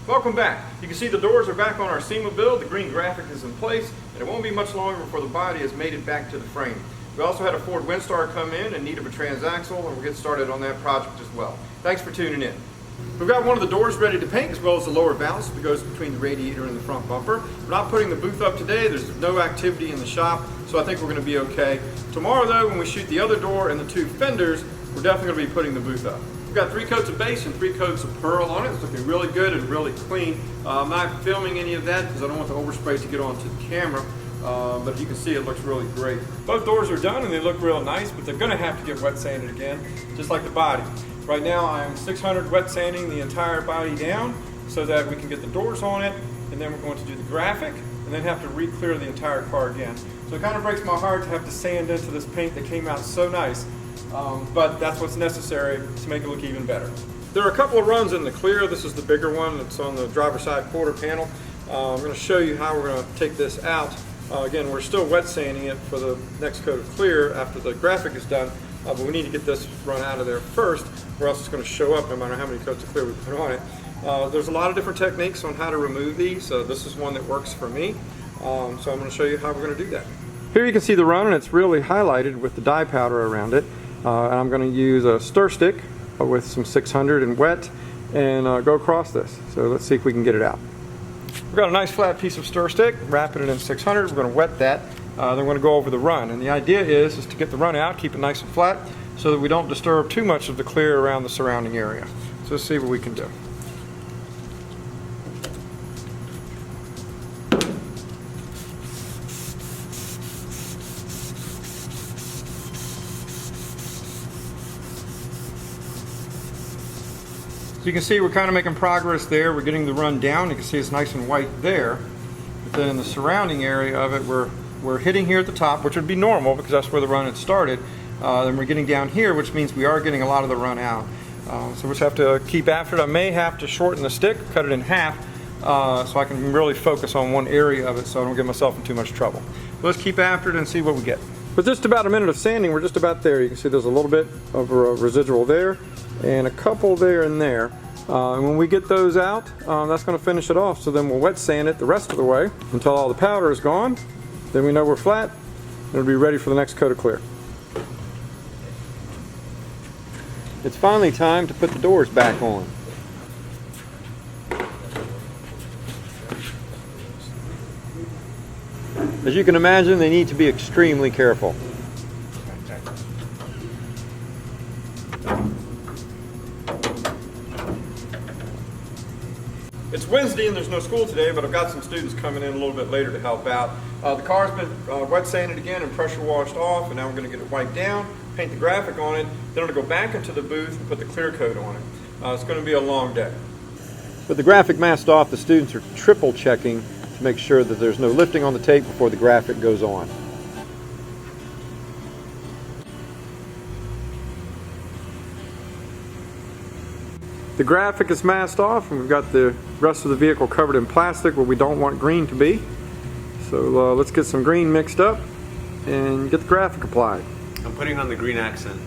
Welcome back. You can see the doors are back on our SEMA build. The green graphic is in place, and it won't be much longer before the body has made it back to the frame. We also had a Ford Windstar come in need of a transaxle, and we'll get started on that project as well. Thanks for tuning in. We've got one of the doors ready to paint, as well as the lower valance that goes between the radiator and the front bumper. We're not putting the booth up today. There's no activity in the shop, so I think we're going to be okay. Tomorrow, though, when we shoot the other door and the two fenders, we're definitely going to be putting the booth up. We've got 3 coats of base and 3 coats of pearl on it. It's looking really good and really clean. I'm not filming any of that because I don't want the overspray to get onto the camera. But as you can see, it looks really great. Both doors are done and they look real nice, but they're going to have to get wet sanded again, just like the body. Right now I'm 600 wet sanding the entire body down so that we can get the doors on it, and then we're going to do the graphic and then have to re-clear the entire car again. So it kind of breaks my heart to have to sand into this paint that came out so nice, but that's what's necessary to make it look even better. There are a couple of runs in the clear. This is the bigger one that's on the driver's side quarter panel. I'm going to show you how we're going to take this out. Again, we're still wet sanding it for the next coat of clear after the graphic is done, but we need to get this run out of there first, or else it's going to show up no matter how many coats of clear we put on it. There's a lot of different techniques on how to remove these, so this is one that works for me. So I'm going to show you how we're going to do that. Here you can see the run, and it's really highlighted with the dye powder around it. And I'm going to use a stir stick with some 600 and wet and go across this. So let's see if we can get it out. We've got a nice flat piece of stir stick, wrapping it in 600. We're going to wet that. Then we're going to go over the run. And the idea is to get the run out, keep it nice and flat, so that we don't disturb too much of the clear around the surrounding area. So let's see what we can do. So you can see we're kind of making progress there. We're getting the run down. You can see it's nice and white there. But then in the surrounding area of it, we're hitting here at the top, which would be normal because that's where the run had started. Then we're getting down here, which means we are getting a lot of the run out. So we just have to keep after it. I may have to shorten the stick, cut it in half, so I can really focus on one area of it so I don't get myself in too much trouble. But let's keep after it and see what we get. With just about a minute of sanding, we're just about there. You can see there's a little bit of a residual there and a couple there and there. And when we get those out, that's going to finish it off. So then we'll wet sand it the rest of the way until all the powder is gone. Then we know we're flat and it'll be ready for the next coat of clear. It's finally time to put the doors back on. As you can imagine, they need to be extremely careful. It's Wednesday and there's no school today, but I've got some students coming in a little bit later to help out. The car's been wet sanded again and pressure washed off, and now we're going to get it wiped down, paint the graphic on it, then I'm going to go back into the booth and put the clear coat on it. It's going to be a long day. With the graphic masked off, the students are triple checking to make sure that there's no lifting on the tape before the graphic goes on. The graphic is masked off, and we've got the rest of the vehicle covered in plastic where we don't want green to be. So let's get some green mixed up and get the graphic applied. I'm putting on the green accent.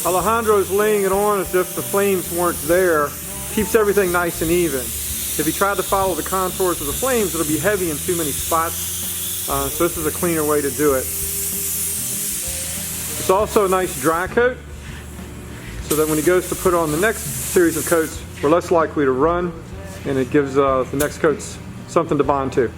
Alejandro's laying it on as if the flames weren't there. Keeps everything nice and even. If he tried to follow the contours of the flames, it'll be heavy in too many spots. So this is a cleaner way to do it. It's also a nice dry coat, so that when he goes to put on the next series of coats, we're less likely to run, and it gives the next coats something to bond to.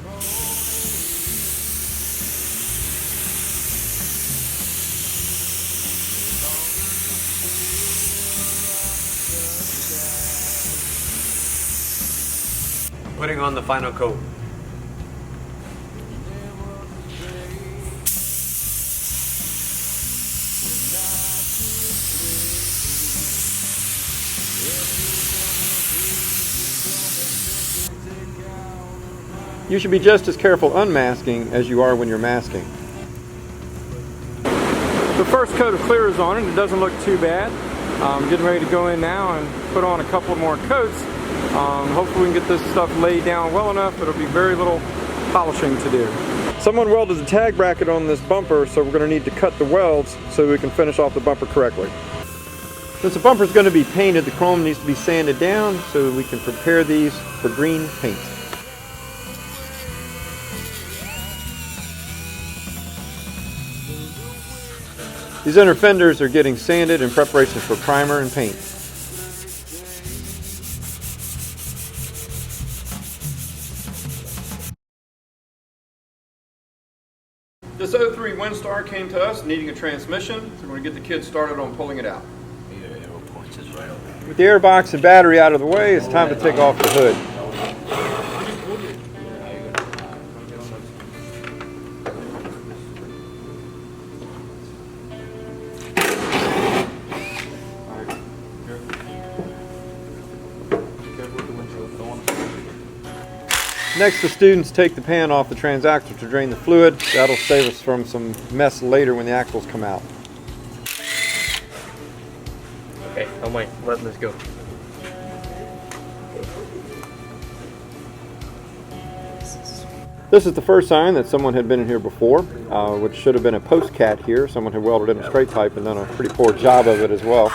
Putting on the final coat. You should be just as careful unmasking as you are when you're masking. The first coat of clear is on it. It doesn't look too bad. I'm getting ready to go in now and put on a couple more coats Hopefully we can get this stuff laid down well enough. It'll be very little polishing to do. Someone welded the tag bracket on this bumper, so we're going to need to cut the welds so we can finish off the bumper correctly. Since the bumper is going to be painted, the chrome needs to be sanded down so we can prepare these for green paint. These inner fenders are getting sanded in preparation for primer and paint. This '03 Windstar came to us needing a transmission, so we're going to get the kids started on pulling it out. With the airbox and battery out of the way, it's time to take off the hood. Next, the students take the pan off the transaxle to drain the fluid. That'll save us from some mess later when the axles come out. Okay, I'm waiting. Letting this go. This is the first sign that someone had been in here before, which should have been a post cat here. Someone had welded in a straight pipe and done a pretty poor job of it as well.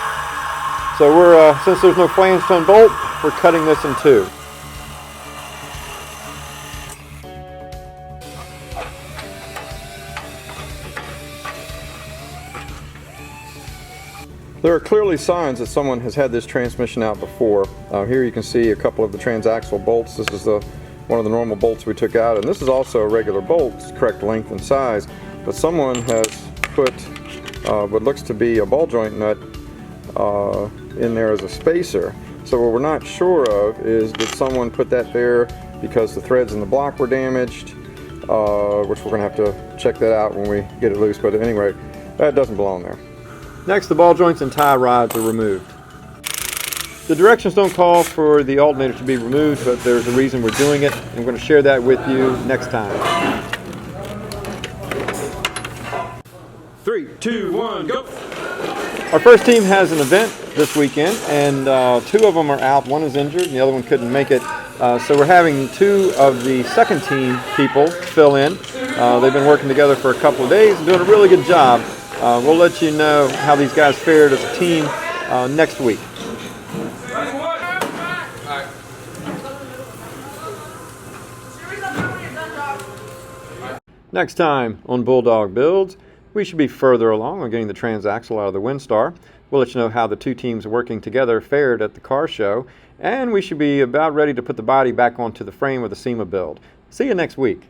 So we're, since there's no flange to unbolt, we're cutting this in two. There are clearly signs that someone has had this transmission out before. Here you can see a couple of the transaxle bolts. This is one of the normal bolts we took out, and this is also a regular bolt, it's correct length and size, but someone has put what looks to be a ball joint nut in there as a spacer. So what we're not sure of is, did someone put that there because the threads in the block were damaged, which we're going to have to check that out when we get it loose, but anyway, that doesn't belong there. Next, the ball joints and tie rods are removed. The directions don't call for the alternator to be removed, but there's a reason we're doing it. I'm going to share that with you next time. 3, 2, 1, go! Our first team has an event this weekend, and two of them are out. One is injured, and the other one couldn't make it. So we're having two of the second team people fill in. They've been working together for a couple of days and doing a really good job. We'll let you know how these guys fared as a team next week. Next time on Bulldog Builds, we should be further along on getting the transaxle out of the Windstar. We'll let you know how the two teams working together fared at the car show, and we should be about ready to put the body back onto the frame of the SEMA build. See you next week.